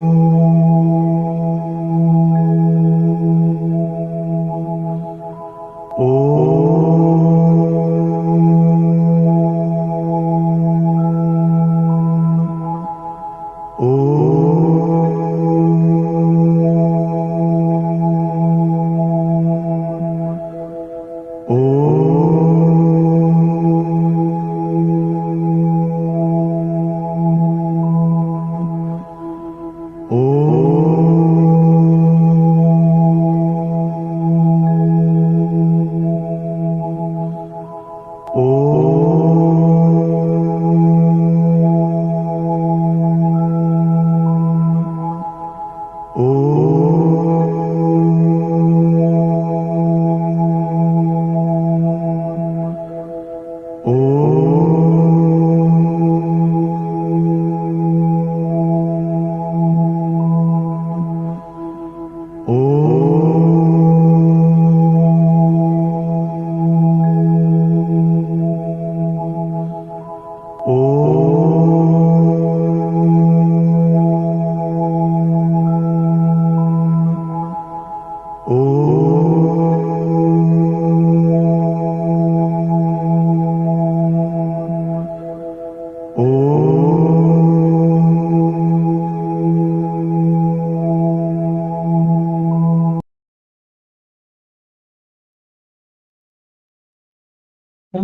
ओम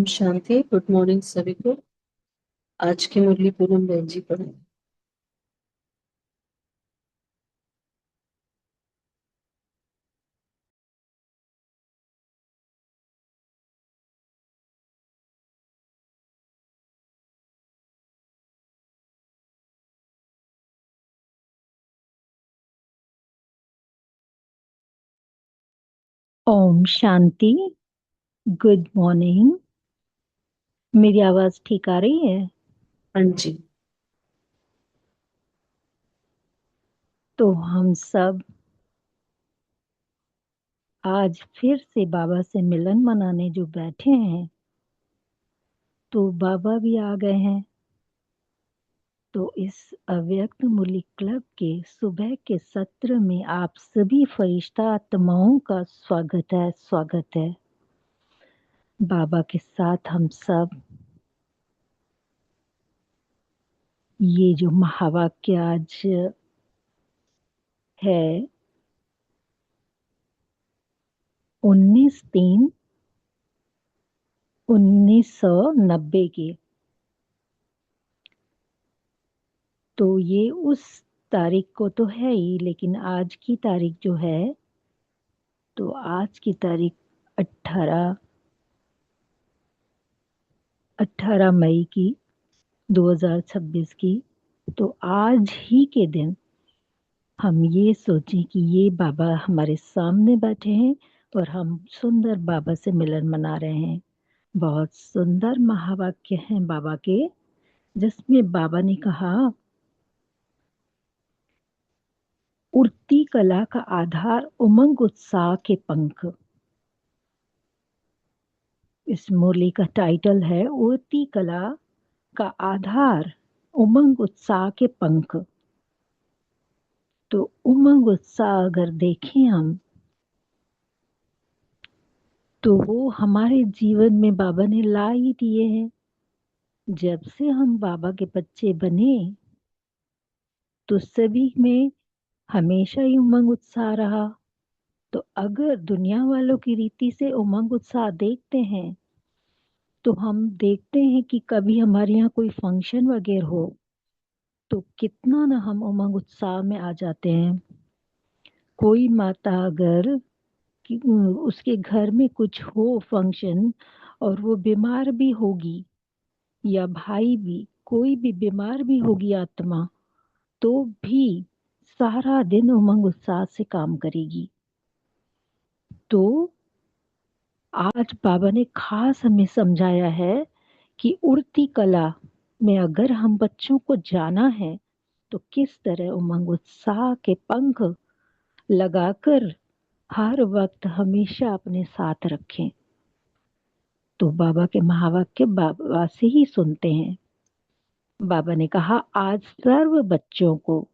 शांति। Good morning सभी को। आज की मुरली पूनम बहन जी पढ़े। ओम शांति। Good morning. मेरी आवाज ठीक आ रही है? हाँ जी। तो हम सब आज फिर से बाबा से मिलन मनाने जो बैठे हैं, तो बाबा भी आ गए हैं। तो इस अव्यक्त मुरली क्लब के सुबह के सत्र में आप सभी फरिश्ता आत्माओं का स्वागत है। बाबा के साथ हम सब ये जो महावाक्य आज है 19/3/1990 के, तो ये उस तारीख को तो है ही, लेकिन आज की तारीख जो है, तो आज की तारीख 18 मई की 2026 की। तो आज ही के दिन हम ये सोचें कि ये बाबा हमारे सामने बैठे हैं और हम सुंदर बाबा से मिलन मना रहे हैं। बहुत सुंदर महावाक्य हैं बाबा के, जिसमें बाबा ने कहा, उड़ती कला का आधार उमंग उत्साह के पंख। इस मुरली का टाइटल है उड़ती कला का आधार उमंग उत्साह के पंख। तो उमंग उत्साह अगर देखें हम, तो वो हमारे जीवन में बाबा ने ला ही दिए हैं। जब से हम बाबा के बच्चे बने, तो सभी में हमेशा ही उमंग उत्साह रहा। तो अगर दुनिया वालों की रीति से उमंग उत्साह देखते हैं, तो हम देखते हैं कि कभी हमारे यहाँ कोई फंक्शन वगैरह हो, तो कितना ना हम उमंग उत्साह में आ जाते हैं। कोई माता अगर उसके घर में कुछ हो फंक्शन और वो बीमार भी होगी, या भाई भी कोई भी बीमार भी होगी आत्मा, तो भी सारा दिन उमंग उत्साह से काम करेगी। तो आज बाबा ने खास हमें समझाया है कि उड़ती कला में अगर हम बच्चों को जाना है, तो किस तरह उमंग उत्साह के पंख लगाकर हर वक्त हमेशा अपने साथ रखें। तो बाबा के महावाक्य बाबा से ही सुनते हैं। बाबा ने कहा, आज सर्व बच्चों को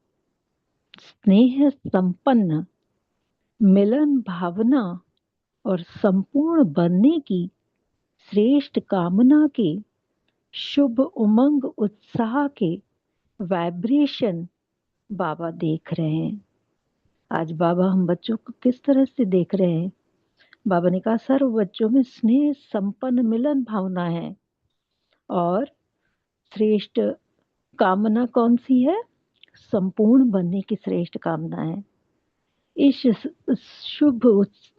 स्नेह संपन्न मिलन भावना और संपूर्ण बनने की श्रेष्ठ कामना के शुभ उमंग उत्साह के वाइब्रेशन बाबा देख रहे हैं। आज बाबा हम बच्चों को किस तरह से देख रहे हैं? बाबा ने कहा सर्व बच्चों में स्नेह संपन्न मिलन भावना है और श्रेष्ठ कामना कौन सी है? संपूर्ण बनने की श्रेष्ठ कामना है। इस शुभ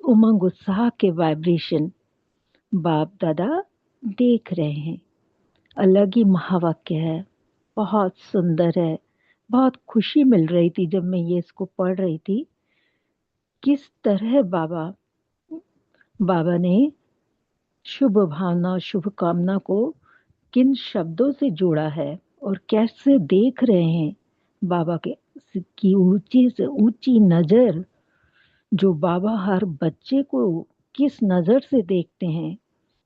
उमंग उत्साह के वाइब्रेशन बाप दादा देख रहे हैं। अलग ही महावाक्य है, बहुत सुंदर है। बहुत खुशी मिल रही थी जब मैं ये इसको पढ़ रही थी। किस तरह बाबा ने शुभ भावना शुभ कामना को किन शब्दों से जोड़ा है और कैसे देख रहे हैं बाबा के की ऊंची से ऊंची नजर, जो बाबा हर बच्चे को किस नजर से देखते हैं,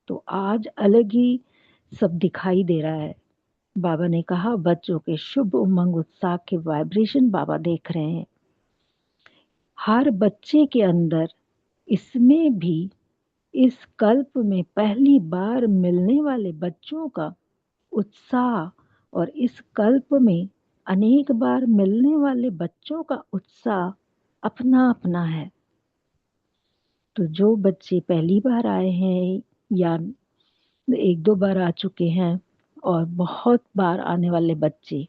तो आज अलग ही सब दिखाई दे रहा है। बाबा ने कहा बच्चों के शुभ उमंग उत्साह के वाइब्रेशन बाबा देख रहे हैं। हर बच्चे के अंदर, इसमें भी इस कल्प में पहली बार मिलने वाले बच्चों का उत्साह और इस कल्प में अनेक बार मिलने वाले बच्चों का उत्साह अपना अपना है। तो जो बच्चे पहली बार आए हैं या एक दो बार आ चुके हैं और बहुत बार आने वाले बच्चे,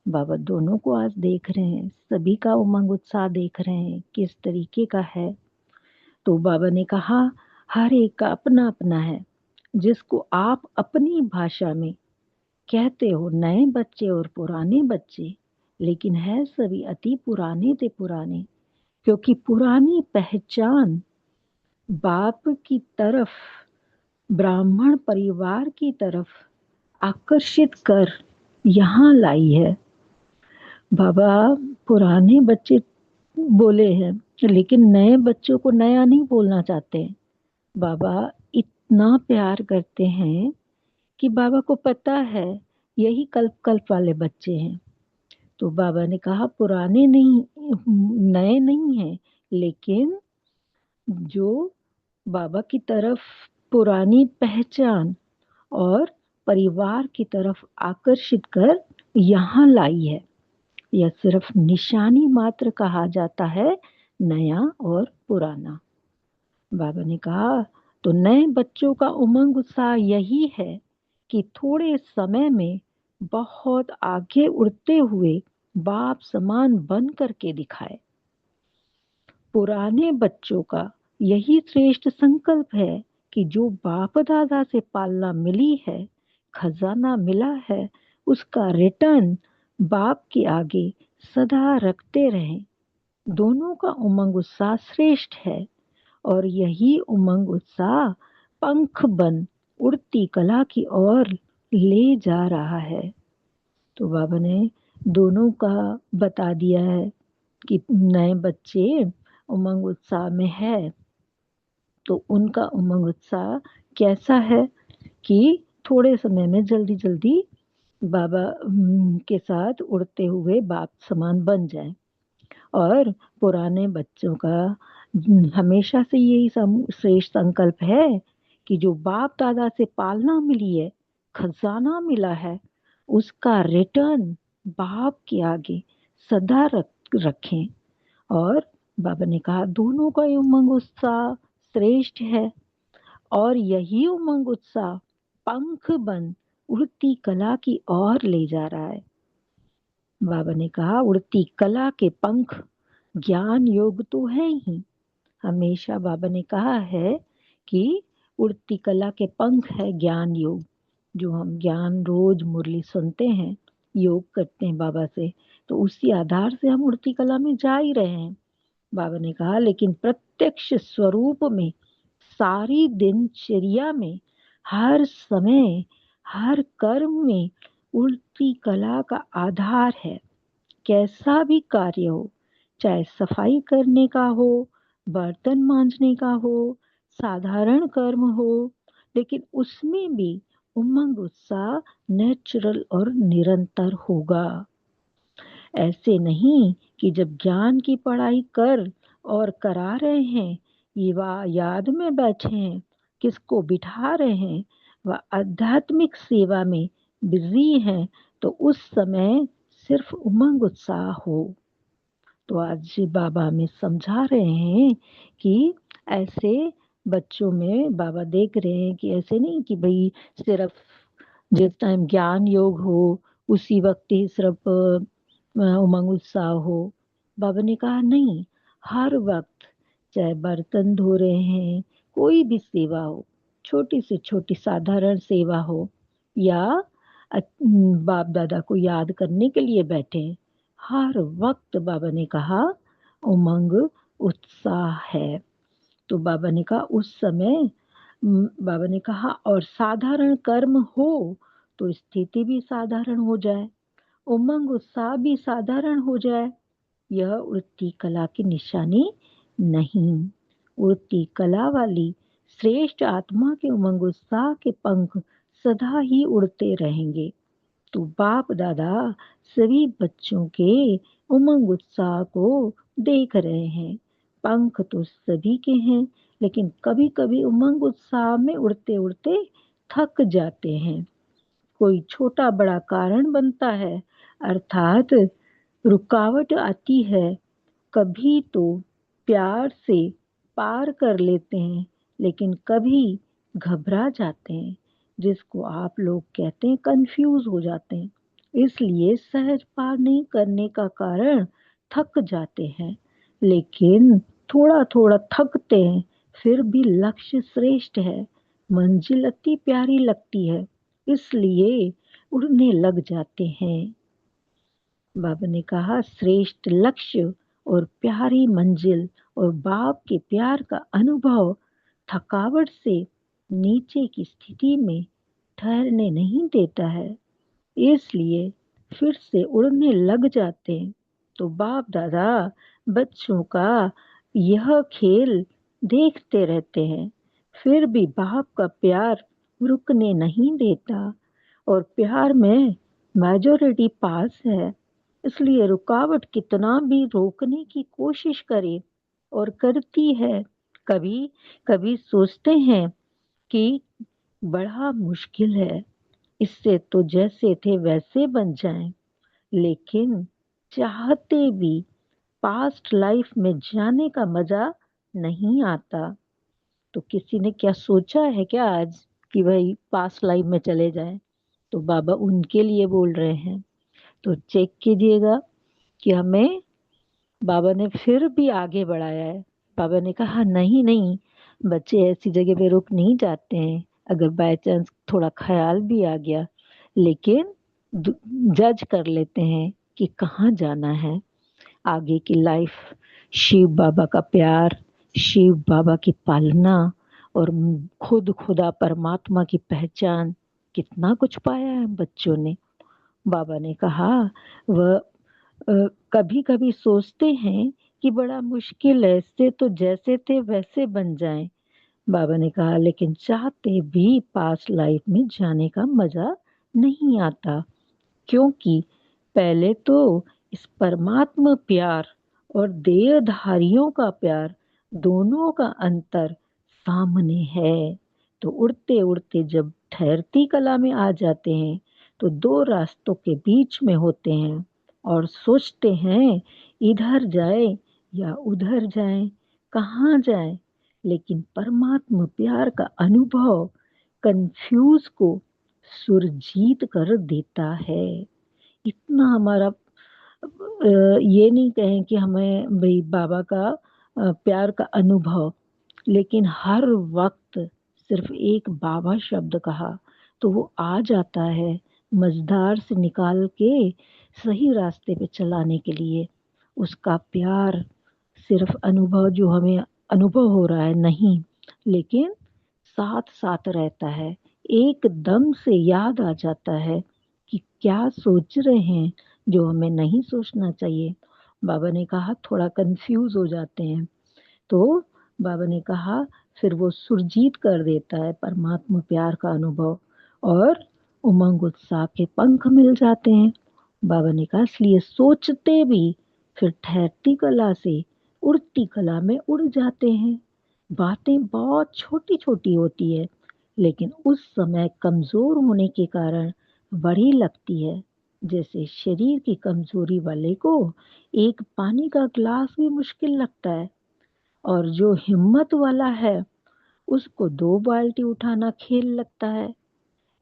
बाबा दोनों को आज देख रहे हैं। सभी का उमंग उत्साह देख रहे हैं किस तरीके का है। तो बाबा ने कहा हर एक का अपना अपना है। जिसको आप अपनी भाषा में कहते हो नए बच्चे और पुराने बच्चे, लेकिन है सभी अति पुराने थे पुराने, क्योंकि पुरानी पहचान बाप की तरफ, ब्राह्मण परिवार की तरफ आकर्षित कर यहाँ लाई है। बाबा पुराने बच्चे बोले हैं, लेकिन नए बच्चों को नया नहीं बोलना चाहते। बाबा इतना प्यार करते हैं कि बाबा को पता है यही कल्प कल्प वाले बच्चे हैं। तो बाबा ने कहा पुराने नहीं, नए नहीं हैं, लेकिन जो बाबा की तरफ पुरानी पहचान और परिवार की तरफ आकर्षित कर यहाँ लाई है। यह सिर्फ निशानी मात्र कहा जाता है, नया और पुराना। बाबा ने कहा तो नए बच्चों का उमंग उत्साह यही है कि थोड़े समय में बहुत आगे उड़ते हुए बाप समान बन करके दिखाए। पुराने बच्चों का यही श्रेष्ठ संकल्प है कि जो बाप दादा से पालना मिली है, खजाना मिला है, उसका रिटर्न बाप के आगे सदा रखते रहें। दोनों का उमंग उत्साह श्रेष्ठ है और यही उमंग उत्साह पंख बन उड़ती कला की ओर ले जा रहा है। तो बाबा ने दोनों का बता दिया है कि नए बच्चे उमंग उत्साह में है, तो उनका उमंग उत्साह कैसा है कि थोड़े समय में जल्दी जल्दी बाबा के साथ उड़ते हुए बाप समान बन जाए। और पुराने बच्चों का हमेशा से यही श्रेष्ठ संकल्प है कि जो बाप दादा से पालना मिली है, खजाना मिला है, उसका रिटर्न बाप के आगे सदा रखें। और बाबा ने कहा दोनों का उमंग उत्साह श्रेष्ठ है और यही उमंग उत्साह पंख बन उड़ती कला की ओर ले जा रहा है। बाबा ने कहा उड़ती कला के पंख ज्ञान योग तो है ही। हमेशा बाबा ने कहा है कि उड़ती कला के पंख है ज्ञान योग। जो हम ज्ञान रोज मुरली सुनते हैं, योग करते हैं बाबा से, तो उसी आधार से हम उड़ती कला में जा ही रहे हैं। बाबा ने कहा लेकिन प्रत्यक्ष स्वरूप में सारी दिनचर्या में हर समय हर कर्म में उड़ती कला का आधार है। कैसा भी कार्य हो, चाहे सफाई करने का हो, बर्तन मांजने का हो, साधारण कर्म हो, लेकिन उसमें भी उमंग उत्साह नेचुरल और निरंतर होगा। ऐसे नहीं कि जब ज्ञान की पढ़ाई कर और करा रहे हैं, ये वह याद में बैठे हैं, किसको बिठा रहे हैं, वह आध्यात्मिक सेवा में बिजी हैं, तो उस समय सिर्फ उमंग उत्साह हो। तो आज बाबा हमें समझा रहे हैं कि ऐसे बच्चों में बाबा देख रहे हैं कि ऐसे नहीं कि भाई सिर्फ जिस टाइम ज्ञान योग हो उसी वक्त ही सिर्फ उमंग उत्साह हो। बाबा ने कहा नहीं, हर वक्त, चाहे बर्तन धो रहे हैं, कोई भी सेवा हो, छोटी से छोटी साधारण सेवा हो, या बाप दादा को याद करने के लिए बैठे, हर वक्त बाबा ने कहा उमंग उत्साह है। तो बाबा ने कहा उस समय बाबा ने कहा और साधारण कर्म हो तो स्थिति भी साधारण हो जाए, उमंग उत्साह भी साधारण हो जाए। यह उड़ती कला की निशानी नहीं। उड़ती कला वाली श्रेष्ठ आत्मा के उमंग उत्साह के पंख सदा ही उड़ते रहेंगे। तो बाप दादा सभी बच्चों के उमंग उत्साह को देख रहे हैं। पंख तो सभी के हैं, लेकिन कभी कभी उमंग उत्साह में उड़ते उड़ते थक जाते हैं। कोई छोटा बड़ा कारण बनता है, अर्थात रुकावट आती है। कभी तो प्यार से पार कर लेते हैं, लेकिन कभी घबरा जाते हैं, जिसको आप लोग कहते हैं कंफ्यूज हो जाते हैं। इसलिए सहज पार नहीं करने का कारण थक जाते हैं, लेकिन थोड़ा थोड़ा थकते हैं, फिर भी लक्ष्य श्रेष्ठ है, मंजिल अति प्यारी लगती है, इसलिए उड़ने लग जाते हैं। बाबा ने कहा श्रेष्ठ लक्ष्य और प्यारी मंजिल और बाप के प्यार का अनुभव थकावट से नीचे की स्थिति में ठहरने नहीं देता है, इसलिए फिर से उड़ने लग जाते हैं। तो बाप दादा बच्चों का यह खेल देखते रहते हैं, फिर भी बाप का प्यार रुकने नहीं देता, और प्यार में मेजॉरिटी पास है, इसलिए रुकावट कितना भी रोकने की कोशिश करे और करती है। कभी कभी सोचते हैं कि बड़ा मुश्किल है, इससे तो जैसे थे वैसे बन जाएं, लेकिन चाहते भी पास्ट लाइफ में जाने का मजा नहीं आता। तो किसी ने क्या सोचा है क्या आज कि भाई पास्ट लाइफ में चले जाएं? तो बाबा उनके लिए बोल रहे हैं। तो चेक कीजिएगा कि हमें बाबा ने फिर भी आगे बढ़ाया है। बाबा ने कहा नहीं नहीं, बच्चे ऐसी जगह पे रुक नहीं जाते हैं, अगर बाय चांस थोड़ा ख्याल भी आ गया, लेकिन जज कर लेते हैं कि कहाँ जाना है, आगे की लाइफ, शिव बाबा का प्यार, शिव बाबा की पालना, और खुद खुदा परमात्मा की पहचान, कितना कुछ पाया है बच्चों ने। बाबा ने कहा वह कभी कभी सोचते हैं कि बड़ा मुश्किल है, इससे तो जैसे थे वैसे बन जाएं। बाबा ने कहा लेकिन चाहते भी पास्ट लाइफ में जाने का मजा नहीं आता, क्योंकि पहले तो इस परमात्मा प्यार और देहधारियों का प्यार, दोनों का अंतर सामने है। तो उड़ते उड़ते जब ठहरती कला में आ जाते हैं, तो दो रास्तों के बीच में होते हैं और सोचते हैं इधर जाए या उधर जाए, कहाँ जाए। लेकिन परमात्मा प्यार का अनुभव कंफ्यूज को सुरजीत कर देता है। इतना हमारा ये नहीं कहें कि हमें भाई बाबा का प्यार का अनुभव, लेकिन हर वक्त सिर्फ एक बाबा शब्द कहा तो वो आ जाता है मझधार से निकाल के सही रास्ते पे चलाने के लिए। उसका प्यार सिर्फ अनुभव जो हमें अनुभव हो रहा है नहीं, लेकिन साथ साथ रहता है, एकदम से याद आ जाता है कि क्या सोच रहे हैं जो हमें नहीं सोचना चाहिए। बाबा ने कहा थोड़ा कंफ्यूज हो जाते हैं, तो बाबा ने कहा फिर वो सुरजीत कर देता है परमात्मा प्यार का अनुभव, और उमंग उत्साह के पंख मिल जाते हैं। बाबा ने कहा इसलिए सोचते भी फिर ठहरती कला से उड़ती कला में उड़ जाते हैं। बातें बहुत छोटी छोटी होती है, लेकिन उस समय कमजोर होने के कारण बड़ी लगती है। जैसे शरीर की कमजोरी वाले को एक पानी का ग्लास भी मुश्किल लगता है, और जो हिम्मत वाला है उसको 2 बाल्टी उठाना खेल लगता है।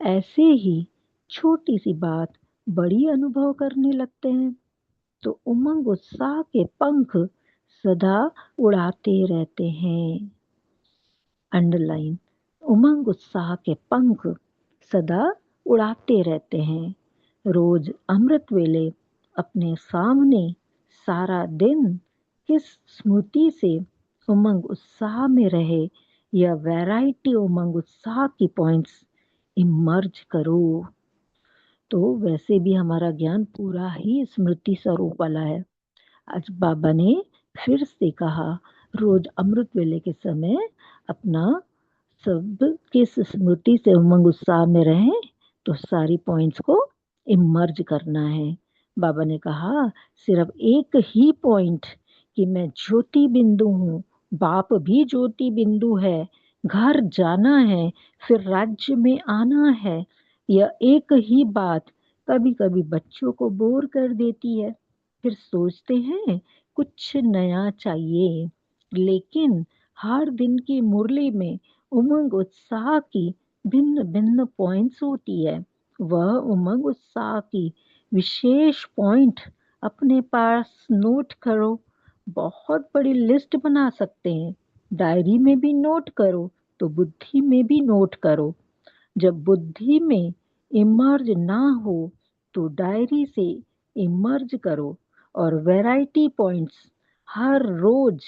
ऐसे ही छोटी सी बात बड़ी अनुभव करने लगते हैं। तो उमंग उत्साह के पंख सदा उड़ाते रहते हैं। अंडरलाइन, उमंग उत्साह के पंख सदा उड़ाते रहते हैं। रोज अमृत वेले अपने सामने सारा दिन किस स्मृति से उमंग उत्साह में रहे, यह वैरायटी उमंग उत्साह की पॉइंट्स इमर्ज करो। तो वैसे भी हमारा ज्ञान पूरा ही स्मृति स्वरूप वाला है। आज बाबा ने फिर से कहा, रोज अमृत वेले के समय अपना सब किस स्मृति से उमंग उत्साह में रहें, तो सारी पॉइंट्स को इमर्ज करना है। बाबा ने कहा सिर्फ एक ही पॉइंट कि मैं ज्योति बिंदु हूँ, बाप भी ज्योति बिंदु है, घर जाना है, फिर राज्य में आना है। यह एक ही बात कभी कभी बच्चों को बोर कर देती है। फिर सोचते हैं कुछ नया चाहिए, लेकिन हर दिन की मुरली में उमंग उत्साह की भिन्न भिन्न पॉइंट्स होती है। वह उमंग उत्साह की विशेष पॉइंट अपने पास नोट करो। बहुत बड़ी लिस्ट बना सकते हैं, डायरी में भी नोट करो तो बुद्धि में भी नोट करो। जब बुद्धि में इमर्ज ना हो तो डायरी से इमर्ज करो, और वैरायटी पॉइंट्स हर रोज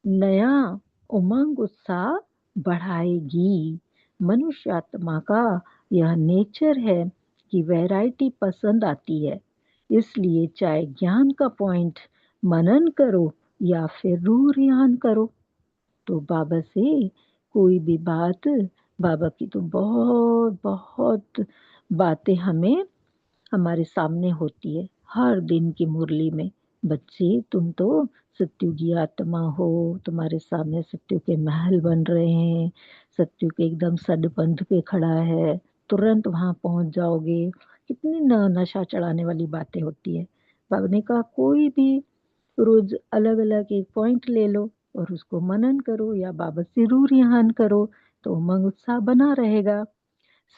नया उमंग उत्साह बढ़ाएगी। मनुष्य आत्मा का यह नेचर है कि वैरायटी पसंद आती है। इसलिए चाहे ज्ञान का पॉइंट मनन करो या फिर रूह रियान करो, तो बाबा से कोई भी बात, बाबा की तो बहुत बहुत बातें हमें हमारे सामने होती है हर दिन की मुरली में। बच्चे तुम तो सत्युग की आत्मा हो, तुम्हारे सामने सत्यु के महल बन रहे हैं, सत्यु के एकदम सडबंध पे खड़ा है, तुरंत वहां पहुंच जाओगे। कितनी नशा चढ़ाने वाली बातें होती है। बाबा ने कहा कोई भी रोज अलग अलग एक पॉइंट ले लो और उसको मनन करो या बाबा से रूह रियान करो, तो उमंग उत्साह बना रहेगा।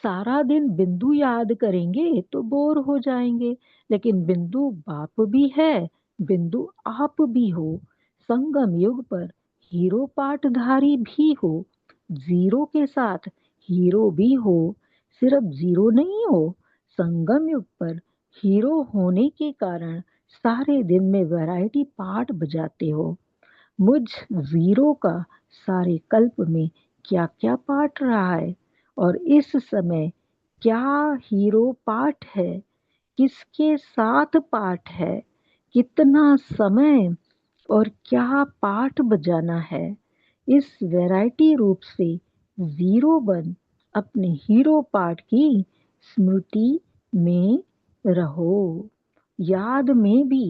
सारा दिन बिंदु याद करेंगे तो बोर हो जाएंगे, लेकिन बिंदु बाप भी है, बिंदु आप भी हो। संगम युग पर हीरो पाठधारी भी हो, जीरो के साथ हीरो भी हो। सिर्फ जीरो नहीं हो, संगम युग पर हीरो होने के कारण सारे दिन में वैरायटी पार्ट बजाते हो। मुझ जीरो का सारे कल्प में क्या क्या पार्ट रहा है, और इस समय क्या हीरो पार्ट है, किसके साथ पार्ट है, कितना समय और क्या पार्ट बजाना है। इस वैरायटी रूप से जीरो बन अपने हीरो पार्ट की स्मृति में रहो। याद में भी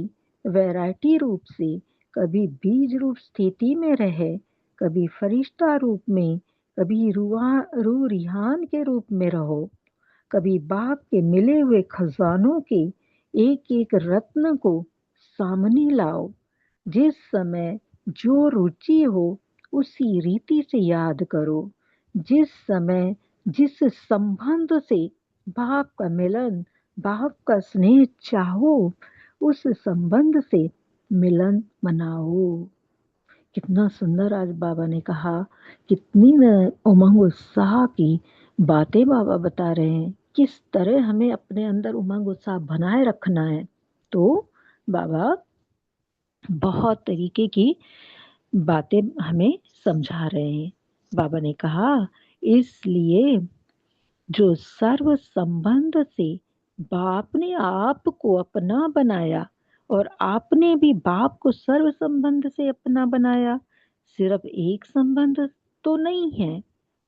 वैरायटी रूप से कभी बीज रूप स्थिति में रहे, कभी फरिश्ता रूप में, कभी रूह रिहान के रूप में रहो। कभी बाप के मिले हुए खजानों के एक एक रत्न को सामने लाओ। जिस समय जो रुचि हो उसी रीति से याद करो। जिस समय जिस संबंध से बाप का मिलन, बाप का स्नेह चाहो, उस संबंध से मिलन मनाओ। कितना सुंदर आज बाबा ने कहा, कितनी उमंग उत्साह की बातें बाबा बता रहे हैं, किस तरह हमें अपने अंदर उमंग उत्साह बनाए रखना है। तो बाबा बहुत तरीके की बातें हमें समझा रहे हैं। बाबा ने कहा इसलिए जो सर्व संबंध से बाप ने आपको अपना बनाया और आपने भी बाप को सर्व संबंध से अपना बनाया। सिर्फ एक संबंध तो नहीं है,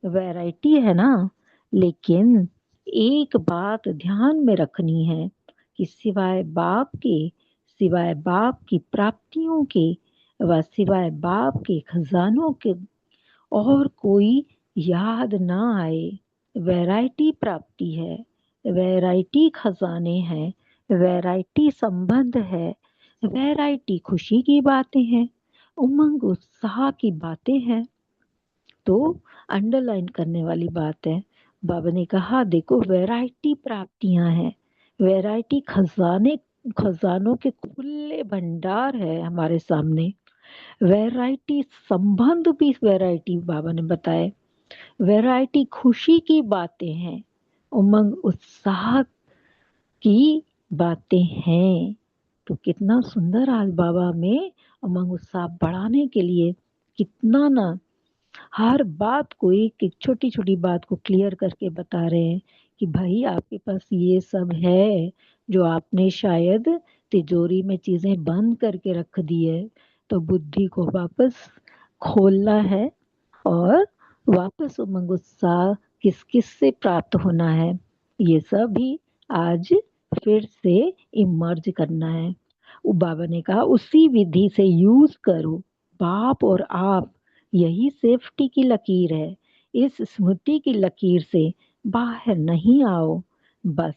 वैरायटी है ना। लेकिन एक बात ध्यान में रखनी है कि सिवाय बाप के सिवाय बाप की प्राप्तियों के व सिवाय बाप के खजानों के और कोई याद ना आए। वैरायटी प्राप्ति है, वैरायटी खजाने हैं, वैरायटी संबंध है, वैरायटी खुशी की बातें हैं, उमंग उत्साह की बातें हैं। तो अंडरलाइन करने वाली बात है। बाबा ने कहा देखो वैरायटी प्राप्तियां हैं, वैरायटी खजाने, खजानों के खुले भंडार है हमारे सामने। वैरायटी संबंध भी वैरायटी बाबा ने बताए, वैरायटी खुशी की बातें हैं, उमंग उत्साह की बातें हैं। तो कितना सुंदर आज बाबा में उमंग उत्साह बढ़ाने के लिए कितना ना हर बात को एक एक छोटी छोटी बात को क्लियर करके बता रहे हैं कि भाई आपके पास ये सब है जो आपने शायद तिजोरी में चीजें बंद करके रख दी है, तो बुद्धि को वापस खोलना है और वापस उमंग उत्साह किस किस से प्राप्त होना है, ये सब भी आज फिर से इमर्ज करना है। बाबा ने कहा उसी विधि से यूज करो, बाप और आप, यही सेफ्टी की लकीर है। इस स्मृति की लकीर से बाहर नहीं आओ। बस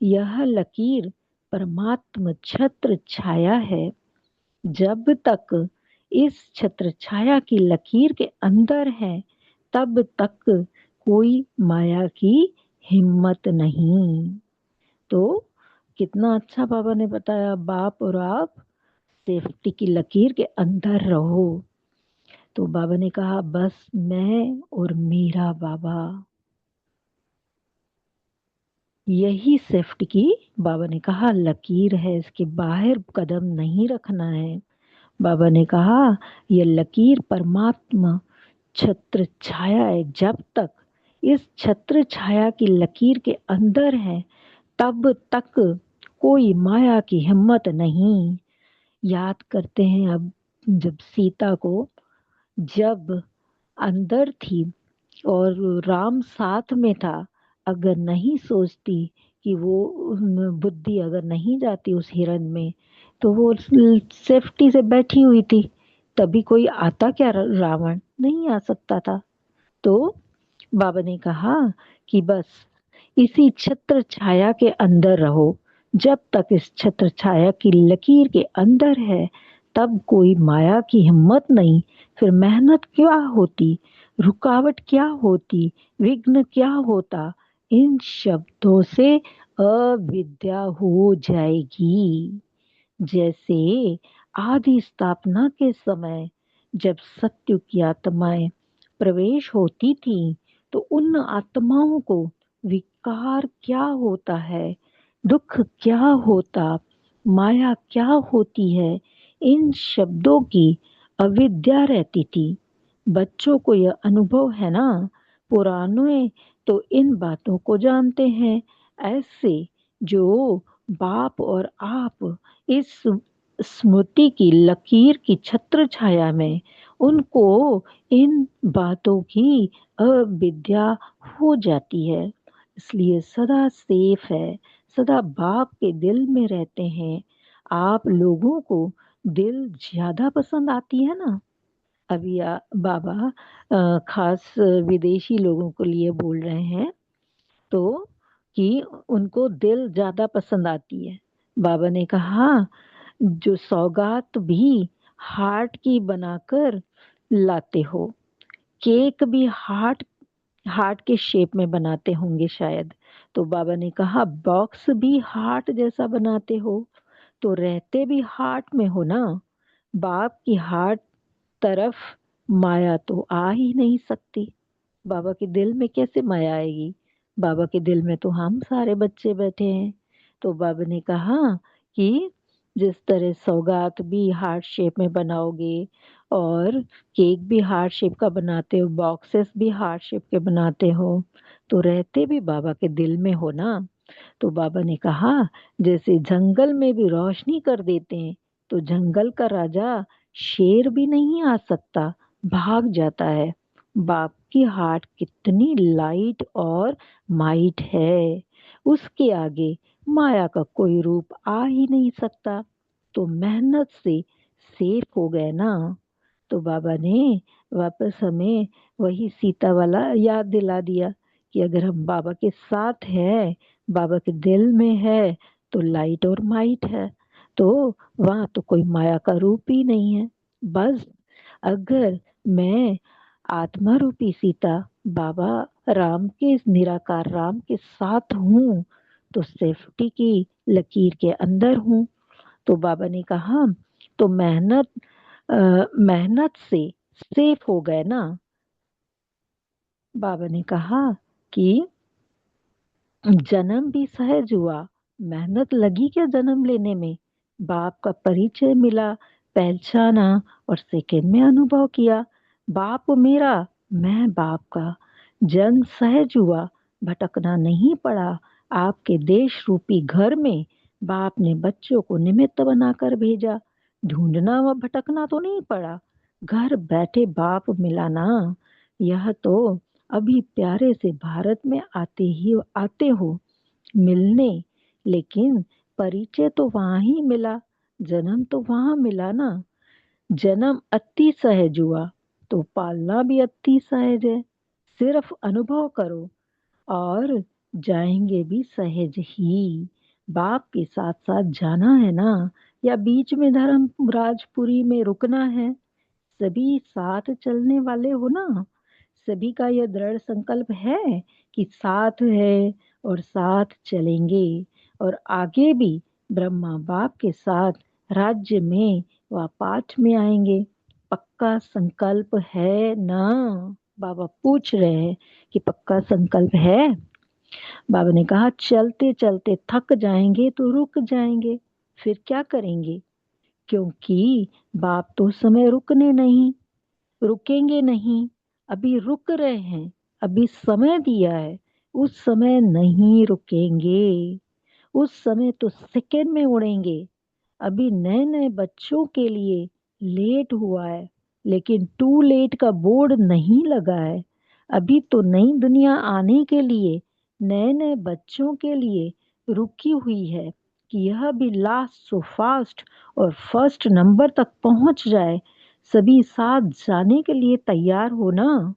यह लकीर परमात्म छत्र छाया है। जब तक इस छत्र छाया की लकीर के अंदर है तब तक कोई माया की हिम्मत नहीं। तो कितना अच्छा बाबा ने बताया, बाप और आप सेफ्टी की लकीर के अंदर रहो। तो बाबा ने कहा बस मैं और मेरा बाबा, यही सेफ्टी की बाबा ने कहा लकीर है, इसके बाहर कदम नहीं रखना है। बाबा ने कहा यह लकीर परमात्मा छत्र छाया है। जब तक इस छत्र छाया की लकीर के अंदर है तब तक कोई माया की हिम्मत नहीं। याद करते हैं अब, जब सीता को जब अंदर थी और राम साथ में था, अगर नहीं सोचती कि वो बुद्धि अगर नहीं जाती उस हिरण में, तो वो सेफ्टी से बैठी हुई थी, तभी कोई आता क्या, रावण नहीं आ सकता था। तो बाबा ने कहा कि बस इसी छत्र छाया के अंदर रहो। जब तक इस छत्र छाया की लकीर के अंदर है तब कोई माया की हिम्मत नहीं। फिर मेहनत क्या होती, रुकावट क्या होती, विघ्न क्या होता, इन शब्दों से अविद्या हो जाएगी। जैसे आदि स्थापना के समय जब सत्युग की आत्माएं प्रवेश होती थी तो उन आत्माओं को विकार क्या होता है, दुख क्या होता, माया क्या होती है, इन शब्दों की अविद्या रहती थी। बच्चों को यह अनुभव है ना, पुराने तो इन बातों को जानते हैं। ऐसे जो बाप और आप इस स्मृति की लकीर की छत्र छाया में, उनको इन बातों की अविद्या हो जाती है, इसलिए सदा सेफ है, सदा बाप के दिल में रहते हैं। आप लोगों को दिल ज्यादा पसंद आती है ना। अभी बाबा खास विदेशी लोगों को लिए बोल रहे हैं, तो कि उनको दिल ज्यादा पसंद आती है। बाबा ने कहा जो सौगात भी हार्ट की बनाकर लाते हो, केक भी हार्ट हार्ट के शेप में बनाते होंगे शायद, तो बाबा ने कहा बॉक्स भी हार्ट जैसा बनाते हो, तो रहते भी हार्ट में हो ना। बाप की हार्ट तरफ माया तो आ ही नहीं सकती। बाबा के दिल में कैसे माया आएगी, बाबा के दिल में तो हम सारे बच्चे बैठे हैं। तो बाबा ने कहा कि जिस तरह सौगात भी हार्ट शेप में बनाओगे और केक भी हार्ट शेप का बनाते हो, बॉक्सेस भी हार्ट शेप के बनाते हो, तो रहते भी बाबा के दिल में हो ना। तो बाबा ने कहा जैसे जंगल में भी रोशनी कर देते हैं, तो जंगल का राजा शेर भी नहीं आ सकता, भाग जाता है। बाप की हार्ट कितनी लाइट और माइट है, उसके आगे माया का कोई रूप आ ही नहीं सकता। तो मेहनत से सेफ हो गए ना। तो बाबा ने वापस हमें वही सीता वाला याद दिला दिया कि अगर हम बाबा के साथ है, बाबा के दिल में है, तो लाइट और माइट है। तो वहां तो कोई माया का रूप ही नहीं है। बस अगर मैं आत्मा रूपी सीता बाबा राम के, निराकार राम के साथ हूँ, तो सेफ्टी की लकीर के अंदर हूँ। तो बाबा ने कहा, तो मेहनत से सेफ हो गए ना। बाबा ने कहा कि जन्म भी सहज हुआ, मेहनत लगी क्या जन्म लेने में। बाप का परिचय मिला, पहचाना, और सेकंड में अनुभव किया, बाप मेरा, मैं बाप का। जन्म सहज हुआ, भटकना नहीं पड़ा। आपके देश रूपी घर में बाप ने बच्चों को निमित्त बनाकर भेजा। ढूंढना व भटकना तो नहीं पड़ा, घर बैठे बाप मिला ना। यह तो अभी प्यारे से भारत में आते हो मिलने, लेकिन परिचय तो वहां ही मिला, जन्म तो वहां मिला ना। जन्म अति सहज हुआ, तो पालना भी अति सहज है। सिर्फ अनुभव करो, और जाएंगे भी सहज ही। बाप के साथ साथ जाना है ना, या बीच में धर्म राजपुरी में रुकना है। सभी साथ चलने वाले हो ना। सभी का यह दृढ़ संकल्प है कि साथ है और साथ चलेंगे, और आगे भी ब्रह्मा बाप के साथ राज्य में व पाठ में आएंगे। पक्का संकल्प है ना। बाबा पूछ रहे हैं कि पक्का संकल्प है। बाबा ने कहा, चलते चलते थक जाएंगे तो रुक जाएंगे, फिर क्या करेंगे। क्योंकि बाप तो समय रुकेंगे नहीं। अभी रुक रहे हैं, अभी समय दिया है, उस समय नहीं रुकेंगे। उस समय तो सेकंड में उड़ेंगे। अभी नए नए बच्चों के लिए लेट हुआ है, लेकिन टू लेट का बोर्ड नहीं लगा है। अभी तो नई दुनिया आने के लिए, नए नए बच्चों के लिए रुकी हुई है कि यह भी लास्ट सो फास्ट और फर्स्ट नंबर तक पहुंच जाए। सभी साथ जाने के लिए तैयार हो ना।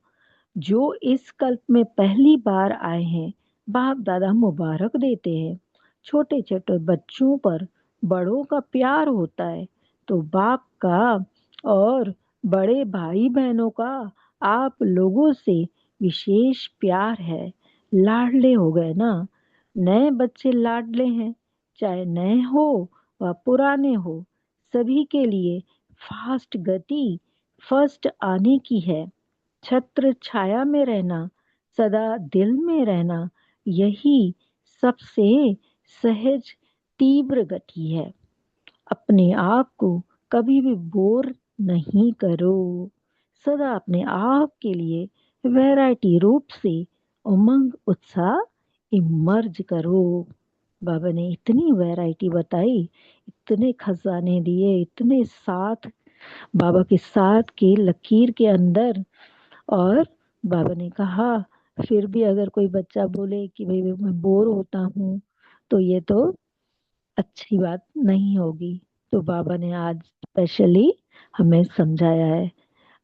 जो इस कल्प में पहली बार आए हैं, बाप दादा मुबारक देते हैं। छोटे छोटे बच्चों पर बड़ों का प्यार होता है, तो बाप का और बड़े भाई बहनों का आप लोगों से विशेष प्यार है। लाडले हो गए ना। नए बच्चे लाडले हैं, चाहे नए हो व पुराने हो, सभी के लिए फास्ट गति फर्स्ट आने की है। छत्र छाया में रहना, सदा दिल में रहना, यही सबसे सहज तीव्र गति है। अपने आप को कभी भी बोर नहीं करो। सदा अपने आप के लिए वैरायटी रूप से उमंग उत्साह इमर्ज करो। बाबा ने इतनी वैरायटी बताई, इतने खजाने दिए, इतने साथ बाबा के साथ के लकीर के अंदर। और बाबा ने कहा, फिर भी अगर कोई बच्चा बोले कि भाई मैं बोर होता हूँ, तो ये तो अच्छी बात नहीं होगी। तो बाबा ने आज स्पेशली हमें समझाया है,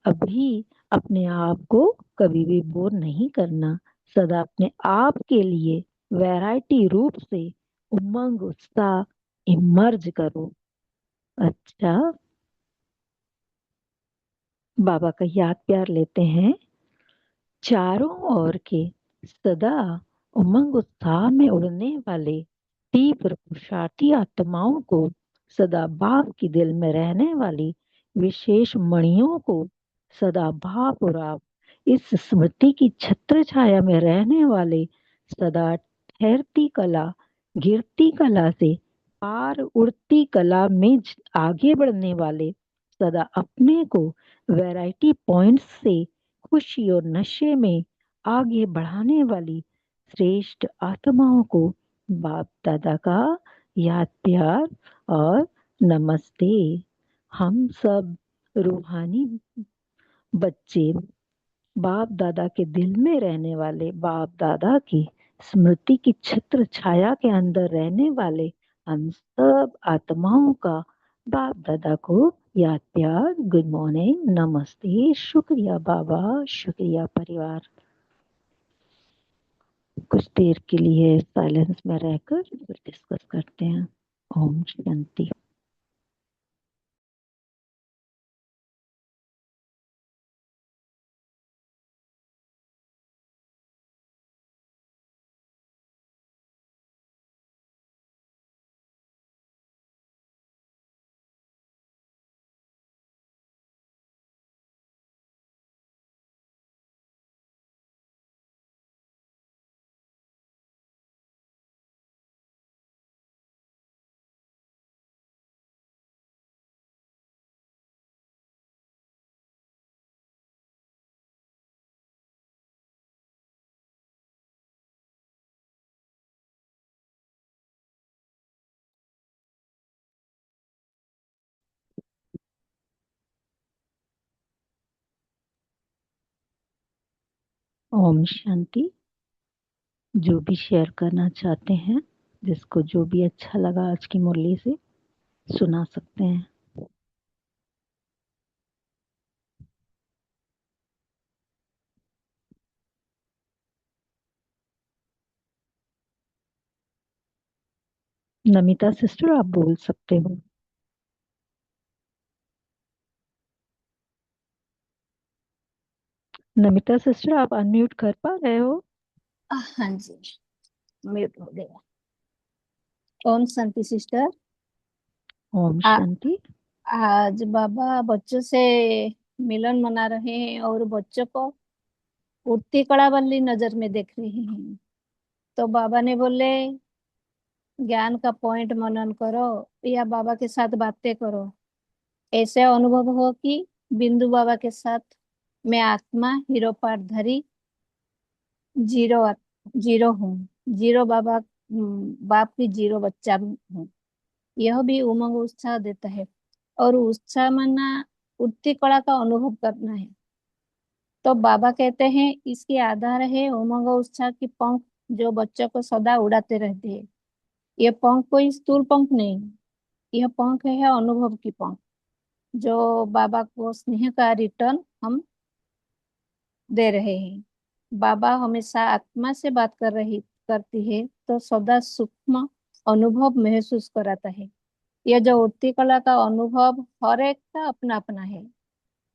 अभी अपने आप को कभी भी बोर नहीं करना। सदा अपने आप के लिए वैरायटी रूप से उमंग उत्साह इमर्ज करो। अच्छा, बाबा का याद प्यार लेते हैं। चारों ओर के सदा उमंग उत्साह में उड़ने वाले तीव्र पुरुषार्थी आत्माओं को, सदा भाव की दिल में रहने वाली विशेष मणियों को, सदा भाव और आप इस स्मृति की छत्र छाया में रहने वाले, सदा ठहरती कला गिरती कला से पार उड़ती कला में आगे बढ़ने वाले, सदा अपने को वैरायटी पॉइंट्स से खुशी और नशे में आगे बढ़ाने वाली श्रेष्ठ आत्माओं को बाप दादा का याद प्यार और नमस्ते। हम सब रूहानी बच्चे, बाप दादा के दिल में रहने वाले, बाप दादा की स्मृति की छत्र छाया के अंदर रहने वाले हम सब आत्माओं का बाप दादा को याद प्यार, गुड मॉर्निंग, नमस्ते, शुक्रिया बाबा, शुक्रिया परिवार। कुछ देर के लिए साइलेंस में रहकर फिर डिस्कस करते हैं। ओम शांति। ओम शांति। जो भी शेयर करना चाहते हैं, जिसको जो भी अच्छा लगा आज की मुरली से, सुना सकते हैं। नमिता सिस्टर, आप बोल सकते हो। नमिता सिस्टर, आप अनम्यूट कर पा रहे हो? हाँ जी, म्यूट हो गया। ओम शांति सिस्टर। ओम आ, शांति। आज बाबा बच्चों से मिलन मना रहे हैं और बच्चों को उठती कड़ा वाली नजर में देख रहे हैं। तो बाबा ने बोले ज्ञान का पॉइंट मनन करो या बाबा के साथ बातें करो। ऐसे अनुभव हो कि बिंदु बाबा के साथ मैं आत्मा हीरो पाठधारी जीरो जीरो हूँ। जीरो बाबा बाप की जीरो बच्चा हूँ। यह भी उमंग उत्साह देता है और उत्साह मानना उठती कला का अनुभव करना है। तो बाबा कहते हैं इसके आधार है उमंग उत्साह की पंख जो बच्चों को सदा उड़ाते रहते हैं। यह पंख कोई स्थूल पंख नहीं, यह पंख है अनुभव की पंख जो बाबा को स्नेह का रिटर्न हम दे रहे हैं। बाबा हमेशा आत्मा से बात कर रही करती है तो सदा सूक्ष्म अनुभव महसूस कराता है। यह जो उठती कला का अनुभव हर एक का अपना अपना है।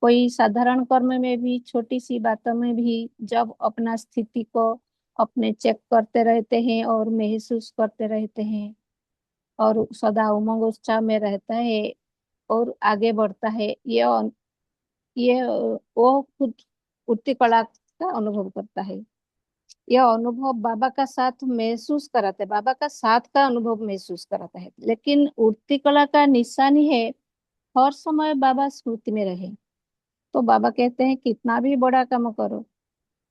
कोई साधारण कर्म में भी छोटी सी बातों में भी जब अपना स्थिति को अपने चेक करते रहते हैं और महसूस करते रहते हैं और सदा उमंग उत्साह में रहता है और आगे बढ़ता है, ये वो खुद उठती कला का अनुभव करता है। यह अनुभव बाबा का साथ महसूस कराता है, बाबा का साथ का अनुभव महसूस कराता है। लेकिन उठती कला का निशानी है हर समय बाबा स्मृति में रहे। तो बाबा कहते हैं कितना भी बड़ा काम करो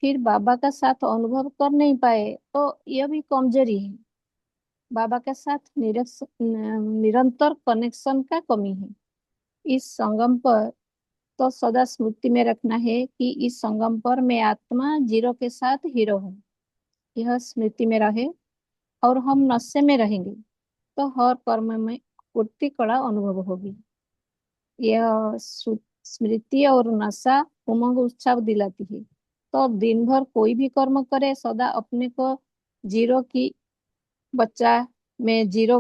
फिर बाबा का साथ अनुभव कर नहीं पाए तो यह भी कमजोरी है। बाबा के साथ निरंतर कनेक्शन का कमी है। इस संगम पर तो सदा स्मृति में रखना है कि इस संगम पर मैं आत्मा जीरो के साथ हीरो हूँ। यह स्मृति में रहे और हम नशे में रहेंगे तो हर कर्म में उठती कड़ा अनुभव होगी। यह स्मृति और नशा उमंग उत्साह दिलाती है। तो दिन भर कोई भी कर्म करे सदा अपने को जीरो की बच्चा, मैं जीरो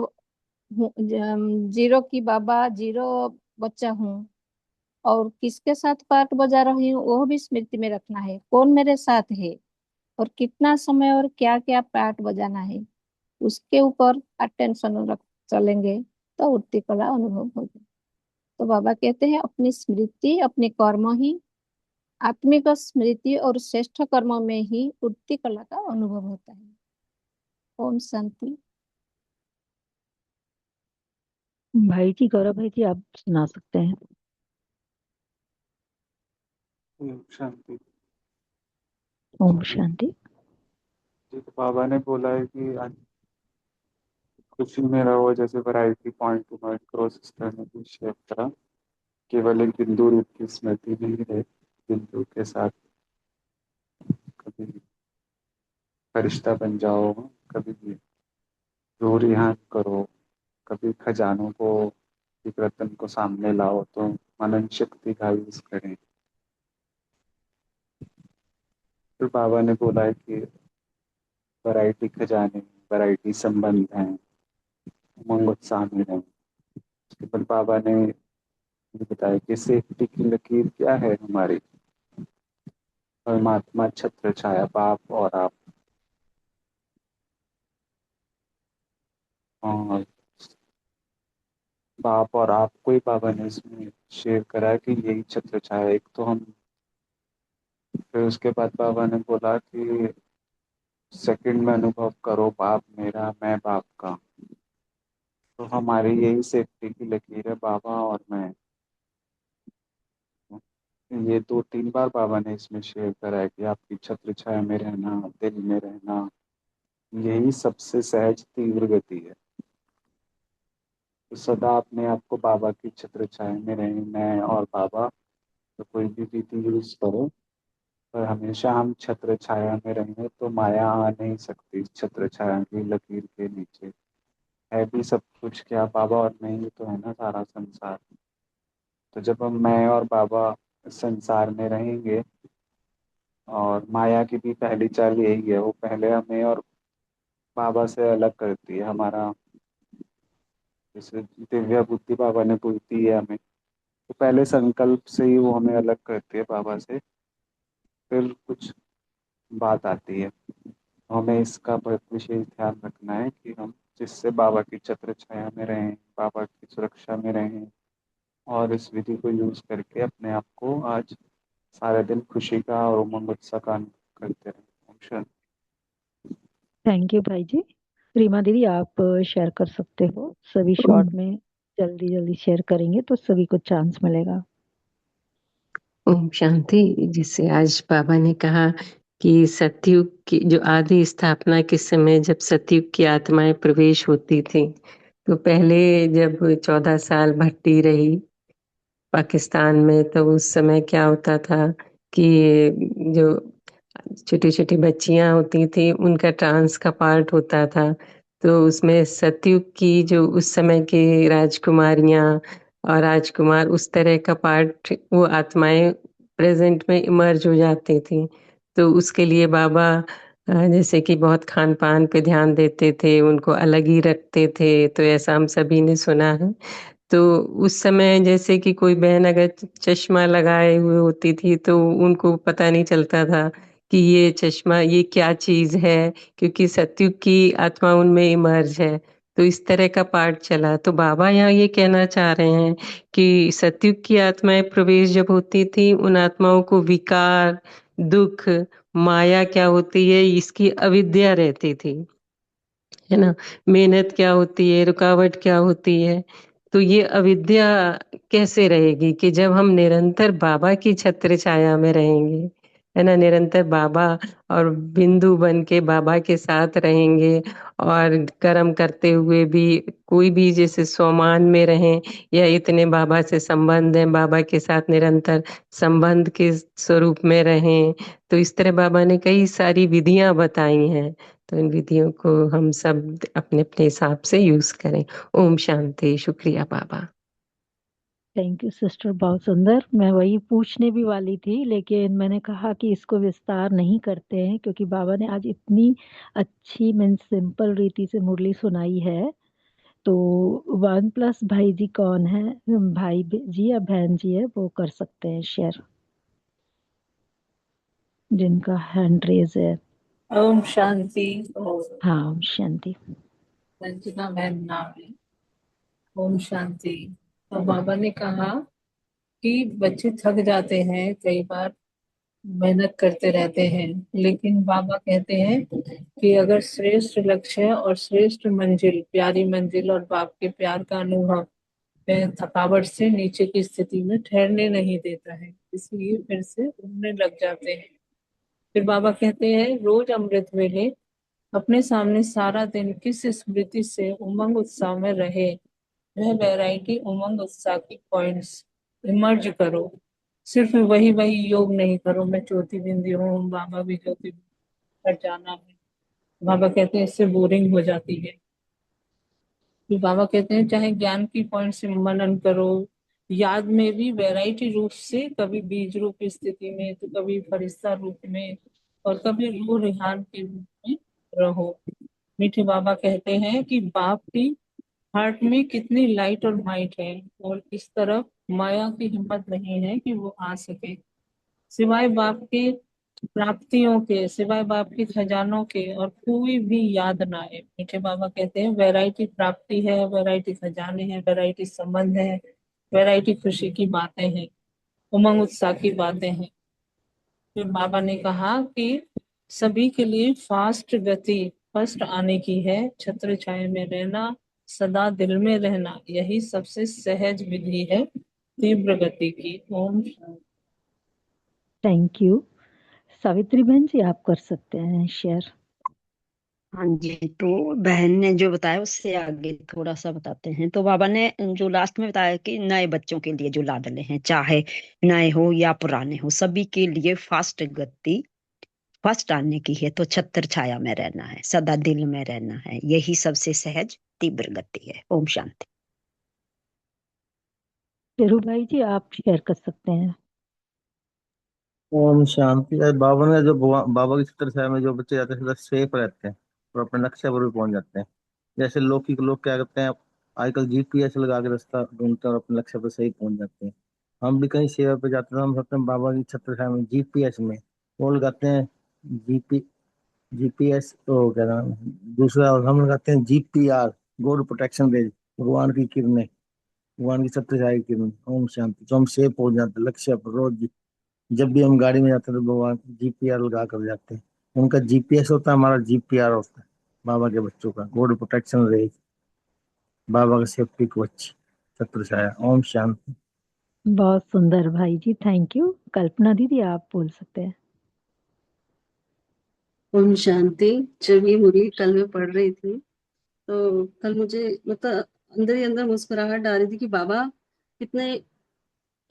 हूँ, जीरो की बाबा जीरो बच्चा हूँ और किसके साथ पार्ट बजा रही हूँ वो भी स्मृति में रखना है। कौन मेरे साथ है और कितना समय और क्या क्या पार्ट बजाना है उसके ऊपर अटेंशन रख चलेंगे तो उठती कला अनुभव होगी। तो बाबा कहते हैं अपनी स्मृति अपने कर्म ही आत्मिक स्मृति और श्रेष्ठ कर्म में ही उठती कला का अनुभव होता है। ओम शांति। भाई जी, गौरव भाई जी, आप सुना सकते हैं। शांति। ओम शांति। जी, तो बाबा ने बोला है कि आज खुशी में रहो, जैसे वैरायटी पॉइंट टू पॉइंट करो। सिस्टर ने भी शेयर करा, केवल एक बिंदु रूप की स्मृति नहीं है। बिंदु के साथ कभी फरिश्ता बन जाओ, कभी दूर यहाँ करो, कभी खजानों को कार्तिक रतन को सामने लाओ तो मनन शक्ति का यूज करें। फिर बाबा ने बोला है कि वैरायटी खजाने, वैरायटी संबंध हैं, उमंग उत्साह में रहें। उसके बाद बाबा ने मुझे बताया कि सेफ्टी की लकीर क्या है हमारी, परमात्मा छत्र छाया बाप और आप। और बाप और आपको ही बाबा ने इसमें शेयर करा है कि यही छत्र छाया एक तो हम। फिर उसके बाद बाबा ने बोला कि सेकंड में अनुभव करो बाप मेरा मैं बाप का। तो हमारी यही सेफ्टी की लकीर है बाबा और मैं। ये 2-3 बार बाबा ने इसमें शेयर करा है कि आपकी छत्र छाया में रहना, दिल में रहना, यही सबसे सहज तीव्र गति है। तो सदा अपने आप को बाबा की छत्र छाया में रहें, मैं और बाबा। तो कोई भी विधि यूज करो पर हमेशा हम छत्र छाया में रहेंगे तो माया आ नहीं सकती छत्र छाया की लकीर के नीचे। है भी सब कुछ क्या, बाबा और मैं ही तो है ना सारा संसार। तो जब हम मैं और बाबा इस संसार में रहेंगे, और माया की भी पहली चाल यही है, वो पहले हमें और बाबा से अलग करती है। हमारा जैसे दिव्या बुद्धि बाबा ने बोलती है हमें, तो पहले संकल्प से ही वो हमें अलग करती है बाबा से। फिर कुछ बात आती है, हमें इसका बहुत विशेष ध्यान रखना है कि हम जिससे बाबा की छत्र छाया में रहें, बाबा की सुरक्षा में रहें, और इस विधि को यूज करके अपने आप को आज सारे दिन खुशी का और उमंग उत्साह का अनुभव करते रहें। ओम शांति। थैंक यू भाई जी। रीमा दीदी आप शेयर कर सकते हो, सभी शॉर्ट में जल्दी जल्दी शेयर करेंगे तो सभी को चांस मिलेगा। ओम शांति। जिसे आज बाबा ने कहा कि सतयुग की जो आदि स्थापना के समय जब सतयुग की आत्माएं प्रवेश होती थी, तो पहले जब 14 साल भट्टी रही पाकिस्तान में, तो उस समय क्या होता था कि जो छोटी छोटी बच्चियां होती थी उनका ट्रांस का पार्ट होता था। तो उसमें सतयुग की जो उस समय की राजकुमारियां और राजकुमार, उस तरह का पार्ट वो आत्माएं प्रेजेंट में इमर्ज हो जाती थी। तो उसके लिए बाबा जैसे कि बहुत खान पान पे ध्यान देते थे, उनको अलग ही रखते थे। तो ऐसा हम सभी ने सुना है। तो उस समय जैसे कि कोई बहन अगर चश्मा लगाए हुए होती थी तो उनको पता नहीं चलता था कि ये चश्मा ये क्या चीज है, क्योंकि सतयुग की आत्मा उनमें इमर्ज है। तो इस तरह का पाठ चला। तो बाबा यहाँ ये कहना चाह रहे हैं कि सतयुग की आत्माएं प्रवेश जब होती थी, उन आत्माओं को विकार, दुख, माया क्या होती है इसकी अविद्या रहती थी, है ना। मेहनत क्या होती है, रुकावट क्या होती है। तो ये अविद्या कैसे रहेगी कि जब हम निरंतर बाबा की छत्र छाया में रहेंगे, है ना, निरंतर बाबा और बिंदु बन के बाबा के साथ रहेंगे, और कर्म करते हुए भी कोई भी जैसे स्वमान में रहें, या इतने बाबा से संबंध है, बाबा के साथ निरंतर संबंध के स्वरूप में रहें। तो इस तरह बाबा ने कई सारी विधियां बताई हैं। तो इन विधियों को हम सब अपने अपने हिसाब से यूज करें। ओम शांति। शुक्रिया बाबा। थैंक यू सिस्टर, बहुत सुंदर। मैं वही पूछने भी वाली थी लेकिन मैंने कहा कि इसको विस्तार नहीं करते हैं क्योंकि बाबा ने आज इतनी अच्छी मीन सिंपल रीति से मुरली सुनाई है। तो 1+ भाई जी कौन है, जी या बहन जी है, वो कर सकते हैं शेयर, जिनका हैंड रेज है। ओम शांति। ओम हाँ शांति। संजना बहन नाम है। ओम शांति। तो बाबा ने कहा कि बच्चे थक जाते हैं, कई बार मेहनत करते रहते हैं, लेकिन बाबा कहते हैं कि अगर श्रेष्ठ लक्ष्य और श्रेष्ठ मंजिल, प्यारी मंजिल और बाप के प्यार का अनुभव थकावट से नीचे की स्थिति में ठहरने नहीं देता है, इसलिए फिर से उड़ने लग जाते हैं। फिर बाबा कहते हैं रोज अमृत वेले अपने सामने सारा दिन किस स्मृति से उमंग उत्साह में रहे, वह वैरायटी उमंग उत्साह की पॉइंट्स इमर्ज करो। सिर्फ वही वही योग नहीं करो, मैं चौथी बिंदी हूँ, बाबा भी चौथी पर जाना है। बाबा कहते हैं इससे बोरिंग हो जाती है। कि बाबा कहते हैं चाहे ज्ञान की पॉइंट से मनन करो, याद में भी वैरायटी रूप से, कभी बीज रूप स्थिति में, तो कभी फरिश्ता रूप में, और कभी रूह रिहान के रूप में रहो। मीठे बाबा कहते हैं कि बाप की हार्ट में कितनी लाइट और माइट है, और इस तरफ माया की हिम्मत नहीं है कि वो आ सके। सिवाय बाप के प्राप्तियों के, सिवाय बाप के खजानों के और कोई भी याद ना आए। मीठे बाबा कहते हैं वैरायटी प्राप्ति है, वैरायटी खजाने हैं, वैरायटी संबंध है, वैरायटी खुशी की बातें हैं, उमंग उत्साह की बातें हैं। फिर बाबा ने कहा कि सभी के लिए फास्ट गति फर्स्ट आने की है, छत्र छाया में रहना, सदा दिल में रहना, यही सबसे सहज विधि है तीव्र गति की। ओम शांति। Thank you. सावित्री बहन जी, आप कर सकते हैं शेयर। हाँ जी, तो बहन ने जो बताया उससे आगे थोड़ा सा बताते हैं। तो बाबा ने जो लास्ट में बताया कि नए बच्चों के लिए जो लाडले हैं, चाहे नए हो या पुराने हो, सभी के लिए फास्ट गति फर्स्ट आने की है, तो छत्र छाया में रहना है, सदा दिल में रहना है, यही सबसे सहज तीव्र गति है। ओम शांति। शेरू भाई जी, आप शेयर कर सकते हैं। ओम शांति। आज बाबा ने जो बाबा की छत्र छाया में जो बच्चे जाते हैं, सेफ रहते हैं और अपने लक्ष्य पर भी पहुंच जाते हैं। जैसे लौकिक लोग क्या करते हैं, आजकल जीपीएस लगा के रास्ता ढूंढते हैं और अपने लक्ष्य पर सही पहुंच जाते हैं। हम भी कहीं सेवा पे जाते हैं, हम सोचते हैं बाबा की छत्र छाया में जीपीएस में वो लगाते हैं, जीपीएस तो क्या नाम है, दूसरा, और हम लगाते हैं जीपीआर, गॉड प्रोटेक्शन रेज, भगवान की किरणें, भगवान की छत्र छाया की किरणें। ओम शांति। तो हम सेफ पहुंच जाते हैं लक्ष्य पर रोज। जब भी हम गाड़ी में जाते हैं तो भगवान जीपीआर लगा कर जाते हैं। उनका जीपीएस होता है, हमारा जीपीआर होता है बाबा के बच्चों का, गॉड प्रोटेक्शन रेज, बाबा का सेफ्टी कवच, छत्र छाया। ओम शांति। बहुत सुंदर भाई जी, थैंक यू। कल्पना दीदी, आप बोल सकते हैं। ओम शांति। जब ये मुरली कल मैं पढ़ रही थी तो कल मुझे मतलब अंदर ही अंदर मुस्कुराहट आ रही थी कि बाबा कितने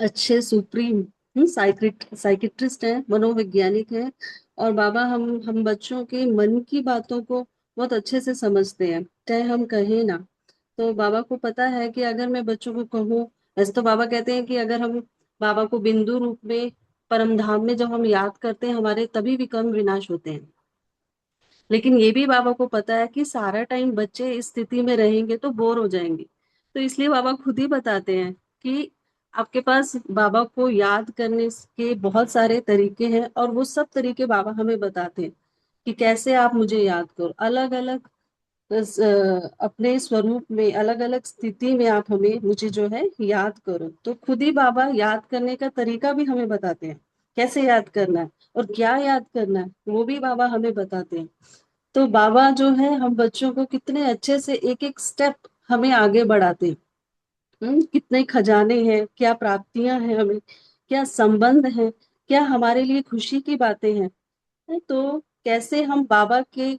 अच्छे सुप्रीम साइकिट्रिस्ट हैं, मनोवैज्ञानिक हैं। और बाबा हम बच्चों के मन की बातों को बहुत अच्छे से समझते हैं, चाहे हम कहें ना। तो बाबा को पता है कि अगर मैं बच्चों को कहूँ, वैसे तो बाबा कहते हैं कि अगर हम बाबा को बिंदु रूप में परम धाम में जब हम याद करते हैं, हमारे तभी विकर्म विनाश होते हैं। लेकिन ये भी बाबा को पता है कि सारा टाइम बच्चे इस स्थिति में रहेंगे तो बोर हो जाएंगे। तो इसलिए बाबा खुद ही बताते हैं कि आपके पास बाबा को याद करने के बहुत सारे तरीके हैं, और वो सब तरीके बाबा हमें बताते हैं कि कैसे आप मुझे याद करो। अलग अलग अपने स्वरूप में, अलग अलग स्थिति में आप हमें, मुझे जो है याद करो। तो खुद ही बाबा याद करने का तरीका भी हमें बताते हैं, कैसे याद करना है और क्या याद करना है, वो भी बाबा हमें बताते हैं। तो बाबा जो है हम बच्चों को कितने अच्छे से एक एक स्टेप हमें आगे बढ़ाते हैं। कितने खजाने हैं, क्या प्राप्तियां हैं, हमें क्या संबंध है, क्या हमारे लिए खुशी की बातें हैं। तो कैसे हम बाबा के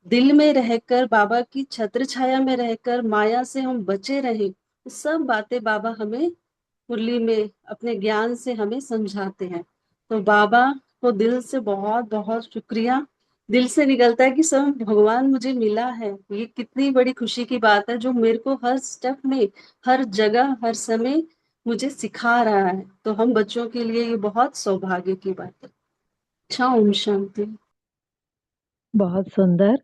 दिल में रहकर, बाबा की छत्र छाया में रहकर माया से हम बचे रहें, सब बातें बाबा हमें मुरली में अपने ज्ञान से हमें समझाते हैं। तो बाबा को दिल से बहुत बहुत शुक्रिया। दिल से निकलता है कि सब भगवान मुझे मिला है, ये कितनी बड़ी खुशी की बात है, जो मेरे को हर स्टेप में, हर जगह, हर समय मुझे सिखा रहा है। तो हम बच्चों के लिए ये बहुत सौभाग्य की बात है। अच्छा, ओम शांति। बहुत सुंदर।